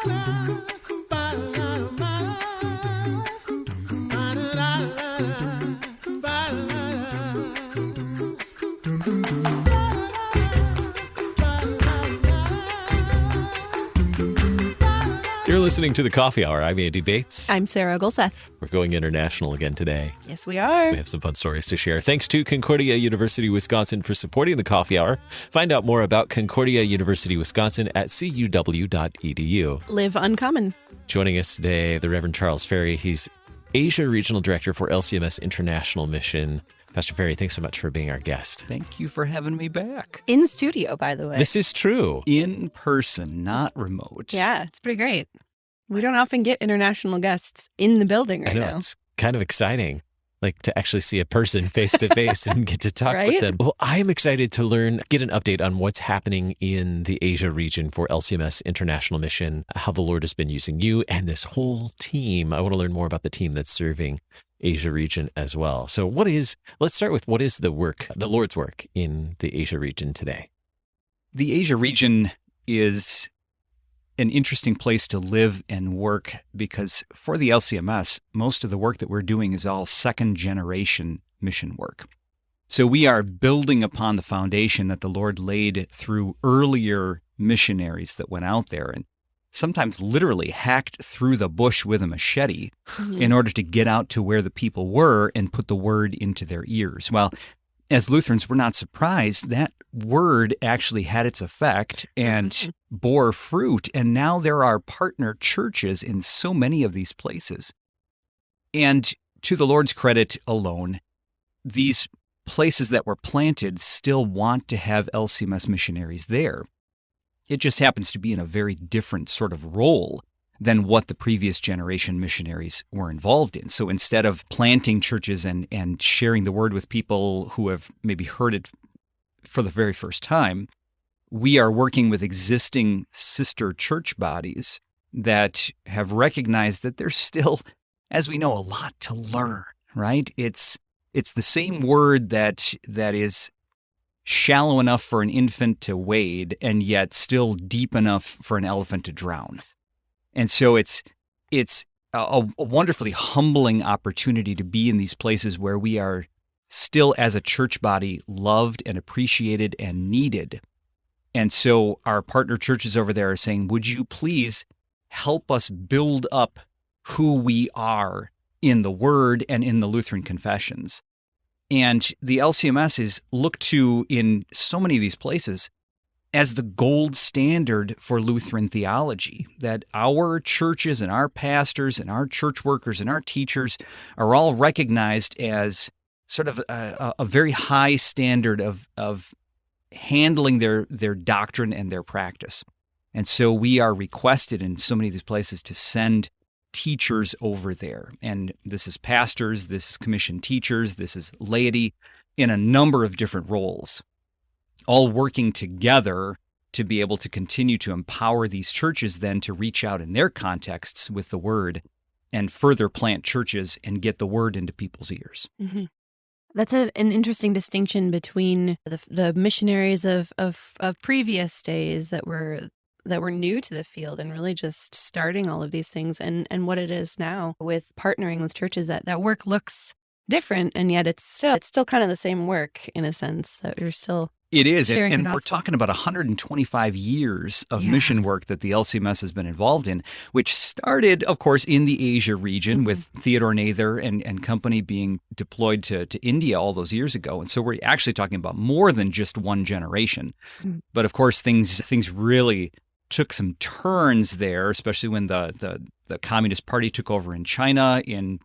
You're listening to The Coffee Hour. I'm Andy Bates. I'm Sarah Gulseth. We're going international again today. Yes, we are. We have some fun stories to share. Thanks to Concordia University, Wisconsin for supporting The Coffee Hour. Find out more about Concordia University, Wisconsin at cuw.edu. Live uncommon. Joining us today, the Reverend Charles Ferry. He's Asia Regional Director for LCMS International Mission. Pastor Ferry, thanks so much for being our guest. Thank you for having me back. In studio, by the way. This is true. In person, not remote. Yeah, it's pretty great. We don't often get international guests in the building right now. It's kind of exciting, like to actually see a person face to face and get to talk with them. Well, I'm excited to get an update on what's happening in the Asia region for LCMS International Mission, how the Lord has been using you and this whole team. I want to learn more about the team that's serving Asia region as well. So let's start with what is the Lord's work in the Asia region today? The Asia region is an interesting place to live and work because for the LCMS, most of the work that we're doing is all second generation mission work. So we are building upon the foundation that the Lord laid through earlier missionaries that went out there and sometimes literally hacked through the bush with a machete in order to get out to where the people were and put the word into their ears. Well, as Lutherans, we're not surprised that word actually had its effect and bore fruit. And now there are partner churches in so many of these places. And to the Lord's credit alone, these places that were planted still want to have LCMS missionaries there. It just happens to be in a very different sort of role than what the previous generation missionaries were involved in. So instead of planting churches and sharing the word with people who have maybe heard it for the very first time, we are working with existing sister church bodies that have recognized that there's still, as we know, a lot to learn, right? It's the same word that is shallow enough for an infant to wade and yet still deep enough for an elephant to drown. And so it's a wonderfully humbling opportunity to be in these places where we are still as a church body loved and appreciated and needed. And so our partner churches over there are saying, would you please help us build up who we are in the Word and in the Lutheran confessions? And the LCMS is looked to in so many of these places as the gold standard for Lutheran theology, that our churches and our pastors and our church workers and our teachers are all recognized as sort of a very high standard of handling their doctrine and their practice. And so we are requested in so many of these places to send teachers over there. And this is pastors, this is commissioned teachers, this is laity in a number of different roles, all working together to be able to continue to empower these churches then to reach out in their contexts with the word and further plant churches and get the word into people's ears. Mm-hmm. That's an interesting distinction between the missionaries of previous days that were new to the field and really just starting all of these things and what it is now with partnering with churches that work looks different, and yet it's still kind of the same work in a sense that you're still. It is, and we're talking about 125 years of mission work that the LCMS has been involved in, which started, of course, in the Asia region with Theodore Nather and company being deployed to India all those years ago. And so we're actually talking about more than just one generation. But of course, things really took some turns there, especially when the Communist Party took over in China in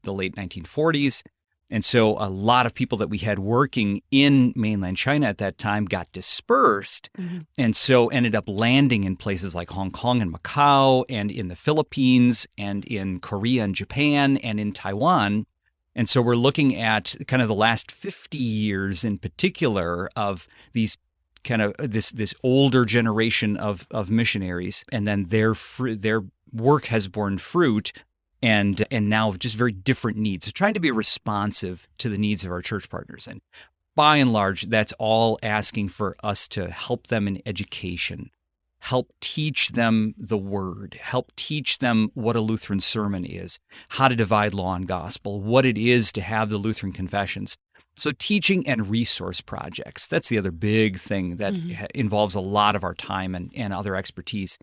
the late 1940s. And so a lot of people that we had working in mainland China at that time got dispersed and so ended up landing in places like Hong Kong and Macau and in the Philippines and in Korea and Japan and in Taiwan. And so we're looking at kind of the last 50 years in particular of these kind of this older generation of missionaries, and then their work has borne fruit. And now just very different needs. So trying to be responsive to the needs of our church partners. And by and large, that's all asking for us to help them in education, help teach them the Word, help teach them what a Lutheran sermon is, how to divide law and gospel, what it is to have the Lutheran confessions. So teaching and resource projects, that's the other big thing that involves a lot of our time and other expertise,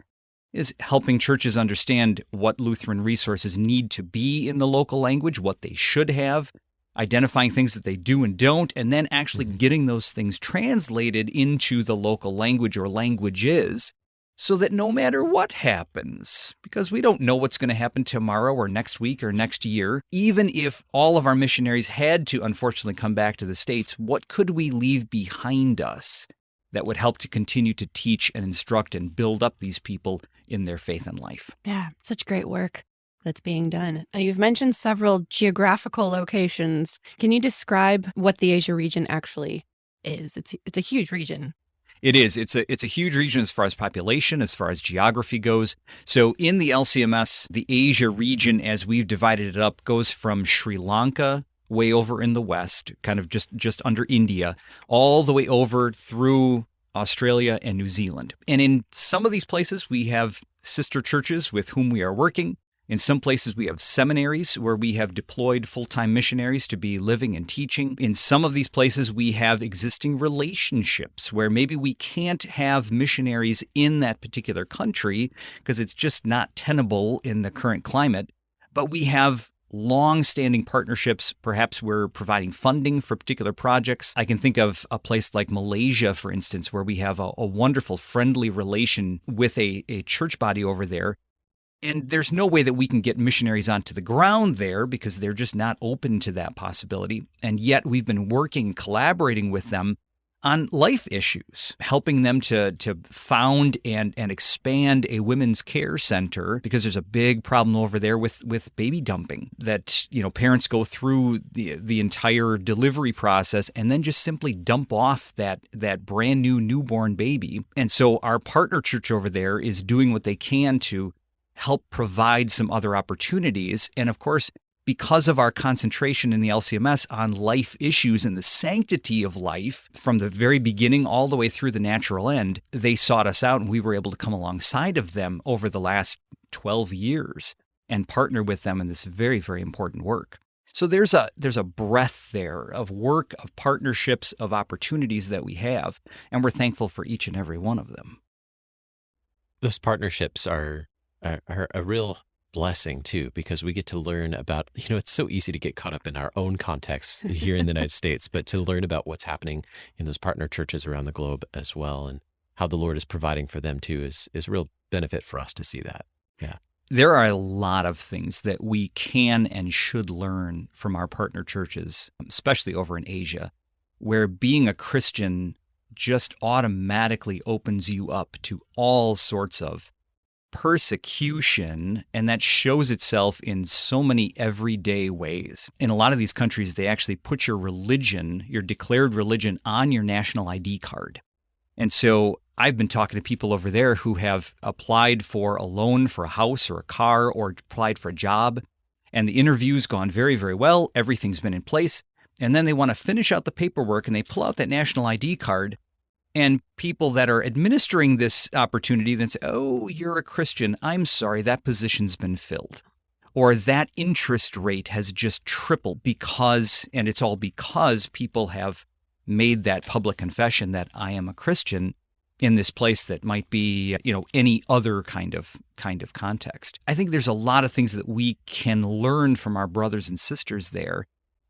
is helping churches understand what Lutheran resources need to be in the local language, what they should have, identifying things that they do and don't, and then actually getting those things translated into the local language or languages so that no matter what happens, because we don't know what's going to happen tomorrow or next week or next year, even if all of our missionaries had to unfortunately come back to the States, what could we leave behind us that would help to continue to teach and instruct and build up these people in their faith and life? Yeah, such great work that's being done. Now, you've mentioned several geographical locations. Can you describe what the Asia region actually is? It's a huge region. It is. It's a huge region as far as population, as far as geography goes. So in the LCMS, the Asia region, as we've divided it up, goes from Sri Lanka way over in the west, kind of just under India, all the way over through Australia and New Zealand. And in some of these places, we have sister churches with whom we are working. In some places, we have seminaries where we have deployed full-time missionaries to be living and teaching. In some of these places, we have existing relationships where maybe we can't have missionaries in that particular country because it's just not tenable in the current climate. But we have long-standing partnerships. Perhaps we're providing funding for particular projects. I can think of a place like Malaysia, for instance, where we have a wonderful, friendly relation with a church body over there. And there's no way that we can get missionaries onto the ground there because they're just not open to that possibility. And yet we've been working, collaborating with them on life issues, helping them to found and expand a women's care center because there's a big problem over there with baby dumping that, parents go through the entire delivery process and then just simply dump off that brand new newborn baby. And so our partner church over there is doing what they can to help provide some other opportunities. And of course, because of our concentration in the LCMS on life issues and the sanctity of life from the very beginning all the way through the natural end, they sought us out and we were able to come alongside of them over the last 12 years and partner with them in this very, very important work. So there's a breadth there of work, of partnerships, of opportunities that we have, and we're thankful for each and every one of them. Those partnerships are a real blessing too, because we get to learn about, it's so easy to get caught up in our own context here in the United States, but to learn about what's happening in those partner churches around the globe as well, and how the Lord is providing for them too is a real benefit for us to see that. Yeah. There are a lot of things that we can and should learn from our partner churches, especially over in Asia, where being a Christian just automatically opens you up to all sorts of persecution, and that shows itself in so many everyday ways. In a lot of these countries, they actually put your religion, your declared religion, on your national ID card. And so I've been talking to people over there who have applied for a loan for a house or a car or applied for a job, and the interview's gone very, very well. Everything's been in place. And then they want to finish out the paperwork, and they pull out that national ID card. And people that are administering this opportunity then say, "Oh, you're a Christian. I'm sorry, that position's been filled." Or that interest rate has just tripled because, and it's all because people have made that public confession that I am a Christian in this place that might be, any other kind of context. I think there's a lot of things that we can learn from our brothers and sisters there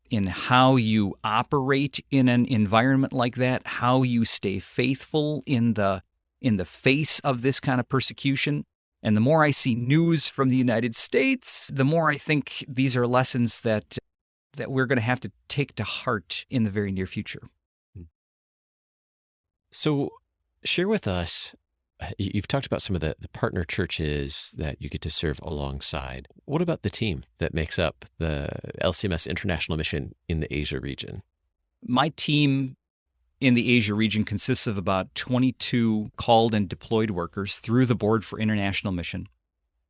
in how you operate in an environment like that, how you stay faithful in the face of this kind of persecution. And the more I see news from the United States, the more I think these are lessons that we're going to have to take to heart in the very near future. So share with us, you've talked about some of the partner churches that you get to serve alongside. What about the team that makes up the LCMS International Mission in the Asia region? My team in the Asia region consists of about 22 called and deployed workers through the Board for International Mission.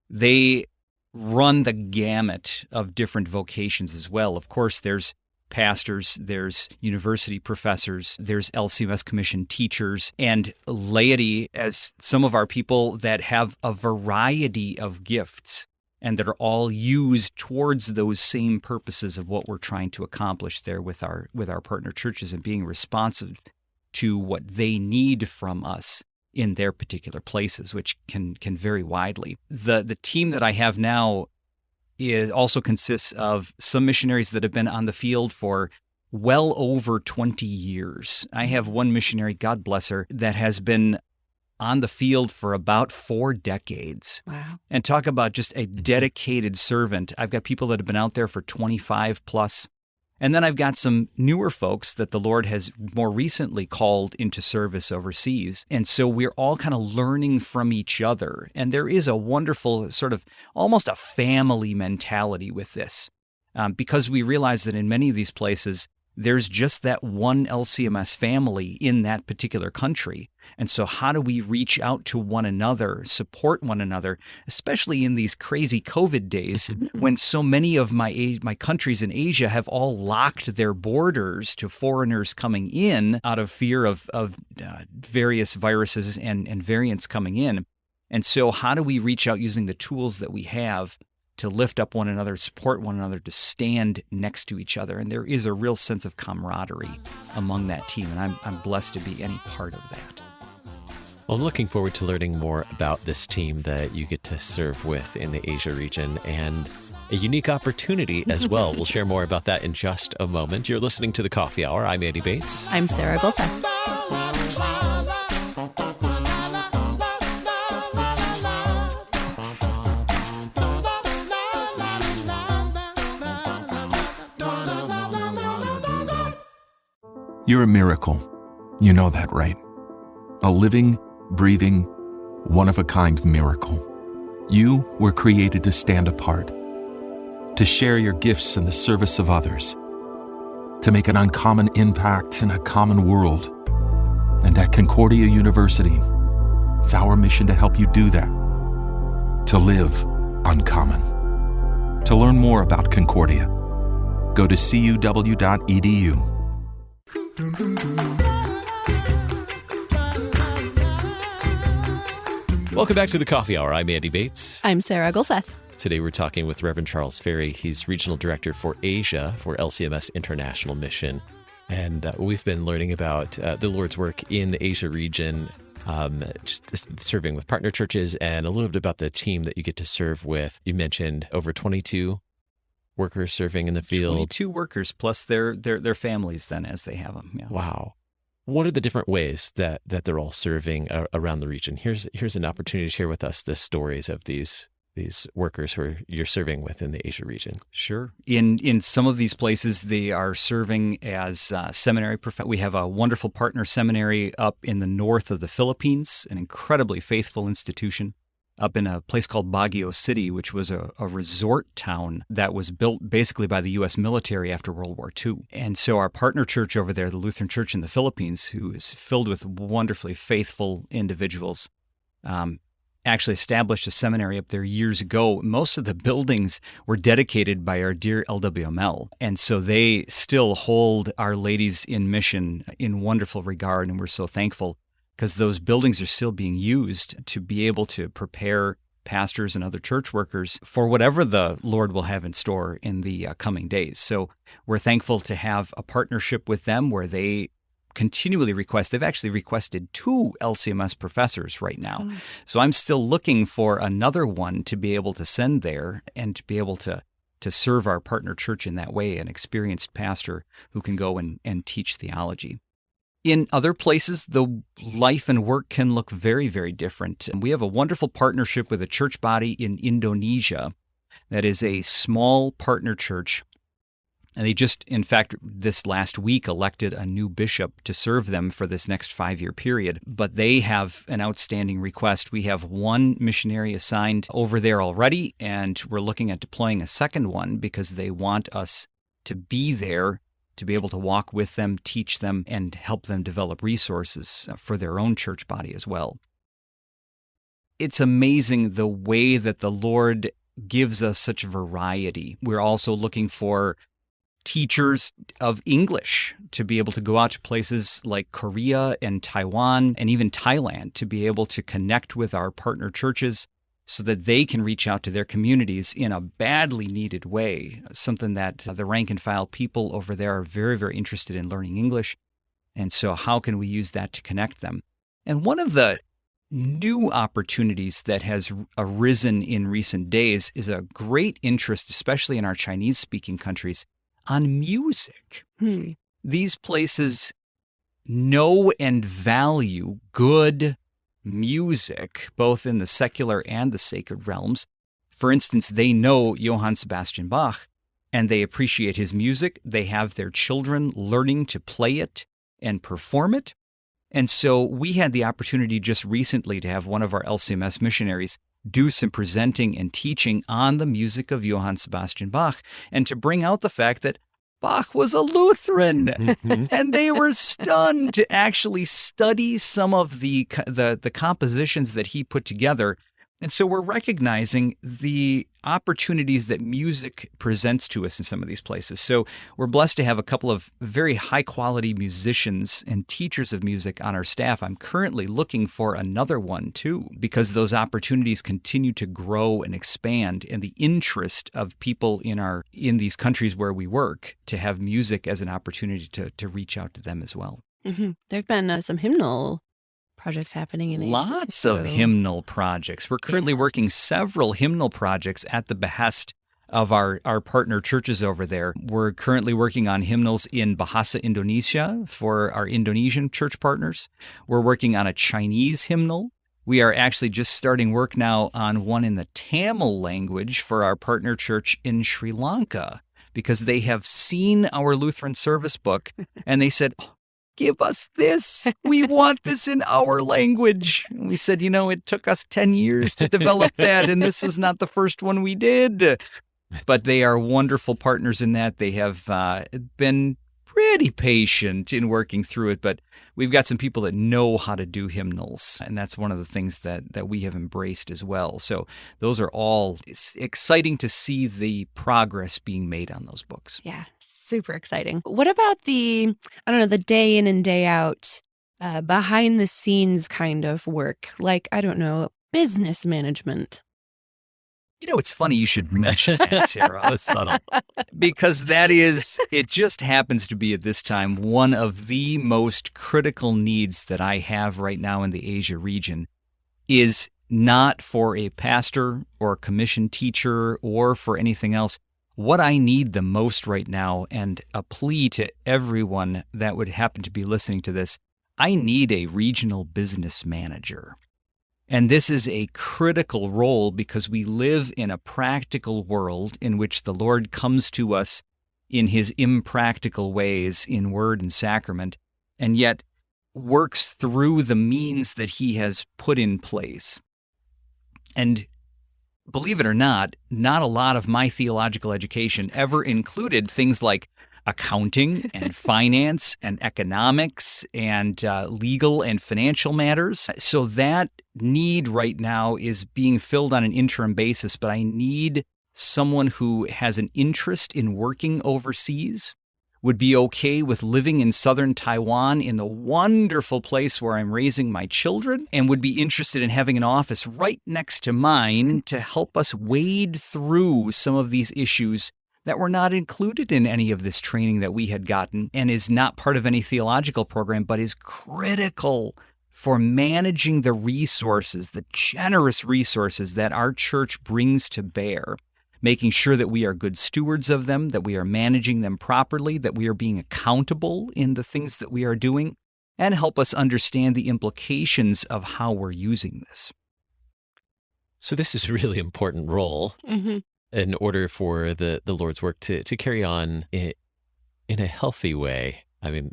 They run the gamut of different vocations as well. Of course, there's pastors, there's university professors, there's LCMS Commission teachers, and laity as some of our people that have a variety of gifts and that are all used towards those same purposes of what we're trying to accomplish there with our partner churches and being responsive to what they need from us in their particular places, which can vary widely. The team that I have now also consists of some missionaries that have been on the field for well over 20 years. I have one missionary, God bless her, that has been on the field for about 4 decades. Wow. And talk about just a dedicated servant. I've got people that have been out there for 25 plus. And then I've got some newer folks that the Lord has more recently called into service overseas. And so we're all kind of learning from each other. And there is a wonderful sort of almost a family mentality with this, because we realize that in many of these places, there's just that one LCMS family in that particular country. And so how do we reach out to one another, support one another, especially in these crazy COVID days when so many of my countries in Asia have all locked their borders to foreigners coming in out of fear of various viruses and variants coming in. And so how do we reach out using the tools that we have to lift up one another, support one another, to stand next to each other? And there is a real sense of camaraderie among that team, and I'm blessed to be any part of that. Well, I'm looking forward to learning more about this team that you get to serve with in the Asia region, and a unique opportunity as well. We'll share more about that in just a moment. You're listening to The Coffee Hour. I'm Andy Bates. I'm Sarah Gulseth. You're a miracle. You know that, right? A living, breathing, one-of-a-kind miracle. You were created to stand apart, to share your gifts in the service of others, to make an uncommon impact in a common world. And at Concordia University, it's our mission to help you do that, to live uncommon. To learn more about Concordia, go to cuw.edu. Welcome back to The Coffee Hour. I'm Andy Bates. I'm Sarah Gulseth. Today we're talking with Reverend Charles Ferry. He's Regional Director for Asia for LCMS International Mission. And we've been learning about the Lord's work in the Asia region, just serving with partner churches, and a little bit about the team that you get to serve with. You mentioned over 22 workers serving in the field. 22 workers plus their families then as they have them. Yeah. Wow. What are the different ways that they're all serving around the region? Here's an opportunity to share with us the stories of these workers who you're serving with in the Asia region. Sure. In some of these places, they are serving as seminary professors. We have a wonderful partner seminary up in the north of the Philippines, an incredibly faithful institution, up in a place called Baguio City, which was a resort town that was built basically by the U.S. military after World War II. And so our partner church over there, the Lutheran Church in the Philippines, who is filled with wonderfully faithful individuals, actually established a seminary up there years ago. Most of the buildings were dedicated by our dear LWML. And so they still hold Our Ladies in Mission in wonderful regard, and we're so thankful, because those buildings are still being used to be able to prepare pastors and other church workers for whatever the Lord will have in store in the coming days. So we're thankful to have a partnership with them where they continually request. They've actually requested 2 LCMS professors right now. Oh. So I'm still looking for another one to be able to send there and to be able to serve our partner church in that way, an experienced pastor who can go and teach theology. In other places, the life and work can look very, very different. And we have a wonderful partnership with a church body in Indonesia that is a small partner church. And they just, in fact, this last week elected a new bishop to serve them for this next 5-year period. But they have an outstanding request. We have one missionary assigned over there already, and we're looking at deploying a second one because they want us to be there to be able to walk with them, teach them, and help them develop resources for their own church body as well. It's amazing the way that the Lord gives us such variety. We're also looking for teachers of English to be able to go out to places like Korea and Taiwan and even Thailand to be able to connect with our partner churches so that they can reach out to their communities in a badly needed way, something that the rank and file people over there are very, very interested in learning English. And so how can we use that to connect them? And one of the new opportunities that has arisen in recent days is a great interest, especially in our Chinese-speaking countries, on music. These places know and value good music, both in the secular and the sacred realms. For instance, they know Johann Sebastian Bach, and they appreciate his music. They have their children learning to play it and perform it. And so we had the opportunity just recently to have one of our LCMS missionaries do some presenting and teaching on the music of Johann Sebastian Bach, and to bring out the fact that Bach was a Lutheran, and they were stunned to actually study some of the compositions that he put together. And so we're recognizing the opportunities that music presents to us in some of these places. So we're blessed to have a couple of very high-quality musicians and teachers of music on our staff. I'm currently looking for another one, too, because those opportunities continue to grow and expand, and the interest of people in these countries where we work to have music as an opportunity to reach out to them as well. There have been some hymnal projects happening in Asia. Lots of hymnal projects. We're currently working several hymnal projects at the behest of our partner churches over there. We're currently working on hymnals in Bahasa Indonesia for our Indonesian church partners. We're working on a Chinese hymnal. We are actually just starting work now on one in the Tamil language for our partner church in Sri Lanka, because they have seen our Lutheran service book and they said, give us this. We want this in our language. And we said, it took us 10 years to develop that, and this was not the first one we did. But they are wonderful partners in that. They have been pretty patient in working through it, but we've got some people that know how to do hymnals, and that's one of the things that we have embraced as well. So those are all, it's exciting to see the progress being made on those books. Yeah. Super exciting. What about the day in and day out, behind the scenes kind of work? Like, business management. It's funny you should mention that, Sarah. That's subtle. Because it just happens to be at this time one of the most critical needs that I have right now in the Asia region is not for a pastor or a commissioned teacher or for anything else. What I need the most right now, and a plea to everyone that would happen to be listening to this, I need a regional business manager. And this is a critical role because we live in a practical world in which the Lord comes to us in his impractical ways in word and sacrament, and yet works through the means that he has put in place. And believe it or not a lot of my theological education ever included things like accounting and finance and economics and legal and financial matters. So that need right now is being filled on an interim basis, but I need someone who has an interest in working overseas, would be okay with living in southern Taiwan in the wonderful place where I'm raising my children, and would be interested in having an office right next to mine to help us wade through some of these issues that were not included in any of this training that we had gotten, and is not part of any theological program, but is critical for managing the resources, the generous resources that our church brings to bear, making sure that we are good stewards of them, that we are managing them properly, that we are being accountable in the things that we are doing, and help us understand the implications of how we're using this. So this is a really important role in order for the Lord's work to carry on in a healthy way. I mean,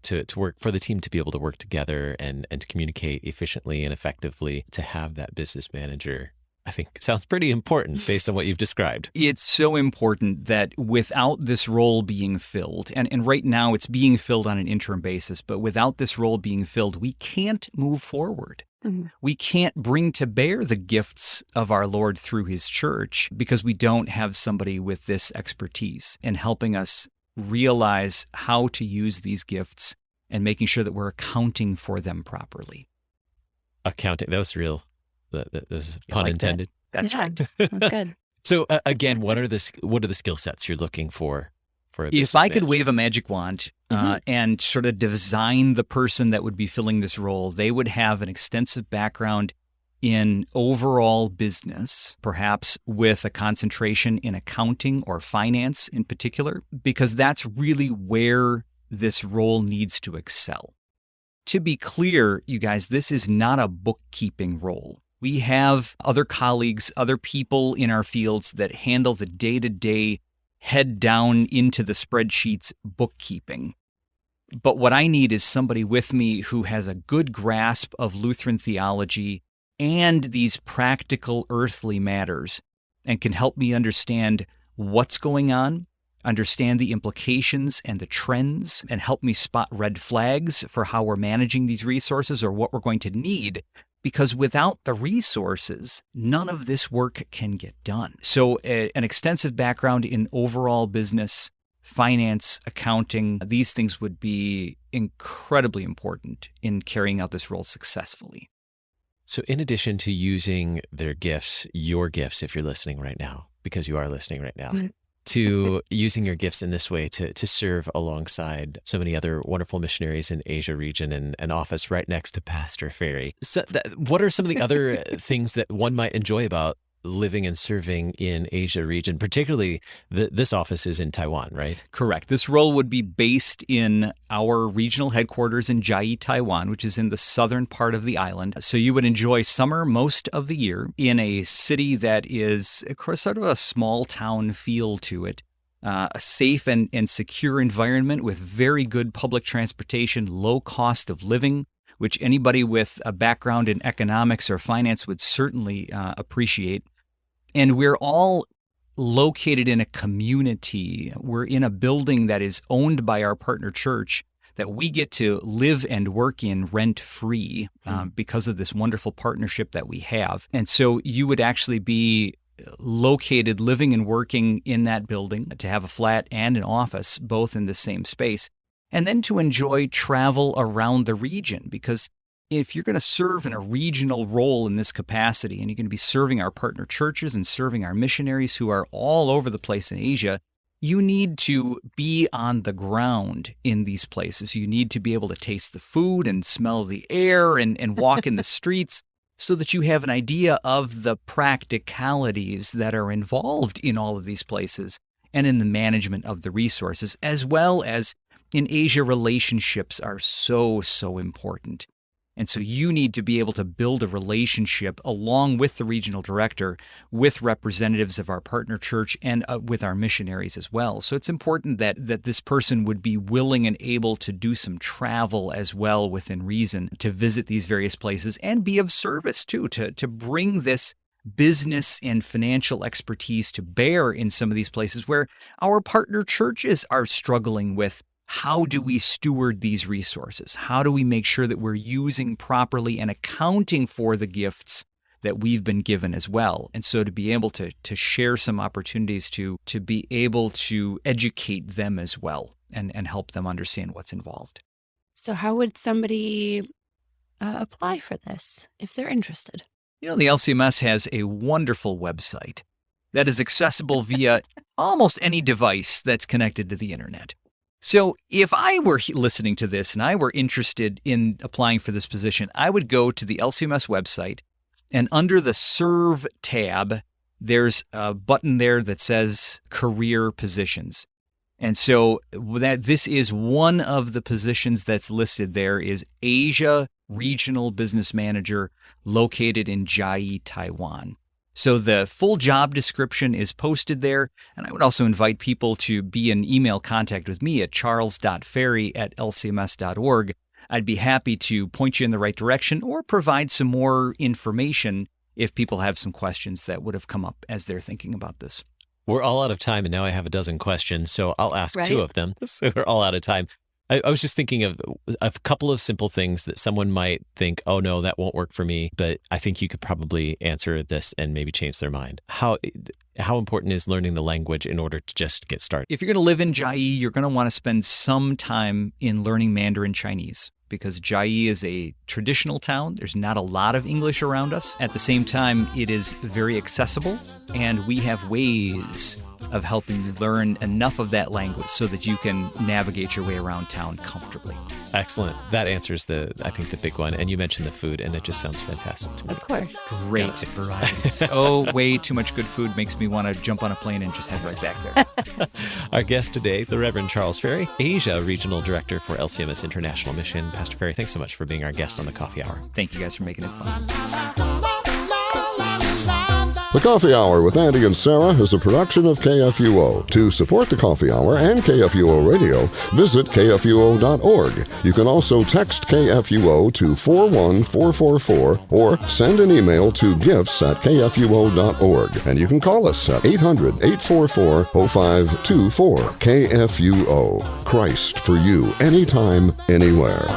to work, for the team to be able to work together and to communicate efficiently and effectively, to have that business manager, I think sounds pretty important based on what you've described. It's so important that without this role being filled, and right now it's being filled on an interim basis, but without this role being filled, we can't move forward. We can't bring to bear the gifts of our Lord through his church because we don't have somebody with this expertise in helping us realize how to use these gifts and making sure that we're accounting for them properly. Accounting, that was real. That was pun intended. That's right. That's good. So again, what are the skill sets you're looking for a business If I could manager? wave a magic wand and sort of design the person that would be filling this role, they would have an extensive background in overall business, perhaps with a concentration in accounting or finance in particular, because that's really where this role needs to excel. To be clear, you guys, this is not a bookkeeping role. We have other colleagues, other people in our fields that handle the day-to-day head down into the spreadsheets bookkeeping. But what I need is somebody with me who has a good grasp of Lutheran theology and these practical earthly matters and can help me understand what's going on, understand the implications and the trends, and help me spot red flags for how we're managing these resources or what we're going to need. Because without the resources, none of this work can get done. So an extensive background in overall business, finance, accounting, these things would be incredibly important in carrying out this role successfully. So in addition to using their gifts, your gifts, if you're listening right now, because you are listening right now, to using your gifts in this way to serve alongside so many other wonderful missionaries in the Asia region and an office right next to Pastor Ferry. So what are some of the other things that one might enjoy about living and serving in Asia region? Particularly, this office is in Taiwan, right? Correct. This role would be based in our regional headquarters in Chiayi, Taiwan, which is in the southern part of the island. So you would enjoy summer most of the year in a city that is, of course, sort of a small town feel to it. A safe and secure environment with very good public transportation, low cost of living, which anybody with a background in economics or finance would certainly appreciate. And we're all located in a community. We're in a building that is owned by our partner church that we get to live and work in rent-free because of this wonderful partnership that we have. And so you would actually be located, living and working in that building, to have a flat and an office, both in the same space, and then to enjoy travel around the region. Because if you're going to serve in a regional role in this capacity, and you're going to be serving our partner churches and serving our missionaries who are all over the place in Asia, you need to be on the ground in these places. You need to be able to taste the food and smell the air and walk in the streets so that you have an idea of the practicalities that are involved in all of these places and in the management of the resources, as well as in Asia, relationships are so important. And so you need to be able to build a relationship along with the regional director, with representatives of our partner church, and with our missionaries as well. So it's important that this person would be willing and able to do some travel as well within reason to visit these various places and be of service too, to bring this business and financial expertise to bear in some of these places where our partner churches are struggling with. How do we steward these resources? How do we make sure that we're using properly and accounting for the gifts that we've been given as well? And so to be able to share some opportunities to be able to educate them as well and help them understand what's involved. So how would somebody apply for this if they're interested? You know, the LCMS has a wonderful website that is accessible via almost any device that's connected to the internet. So if I were listening to this and I were interested in applying for this position, I would go to the LCMS website, and under the Serve tab, there's a button there that says Career Positions. And so this is one of the positions that's listed there is Asia Regional Business Manager located in Chiayi, Taiwan. So the full job description is posted there, and I would also invite people to be in email contact with me at charles.ferry@lcms.org. I'd be happy to point you in the right direction or provide some more information if people have some questions that would have come up as they're thinking about this. We're all out of time, and now I have a dozen questions, so I'll ask two of them. So we're all out of time. I was just thinking of a couple of simple things that someone might think, oh, no, that won't work for me. But I think you could probably answer this and maybe change their mind. How important is learning the language in order to just get started? If you're going to live in Chiayi, you're going to want to spend some time in learning Mandarin Chinese, because Chiayi is a traditional town. There's not a lot of English around us. At the same time, it is very accessible, and we have ways of helping you learn enough of that language so that you can navigate your way around town comfortably. Excellent. That answers the big one. And you mentioned the food, and it just sounds fantastic to me. Of course. Great varieties. Oh, way too much good food makes me want to jump on a plane and just head right back there. Our guest today, the Reverend Charles Ferry, Asia Regional Director for LCMS International Mission. Pastor Ferry, thanks so much for being our guest on the Coffee Hour. Thank you guys for making it fun. The Coffee Hour with Andy and Sarah is a production of KFUO. To support the Coffee Hour and KFUO Radio, visit KFUO.org. You can also text KFUO to 41444 or send an email to gifts@KFUO.org. And you can call us at 800-844-0524. KFUO. Christ for you, anytime, anywhere.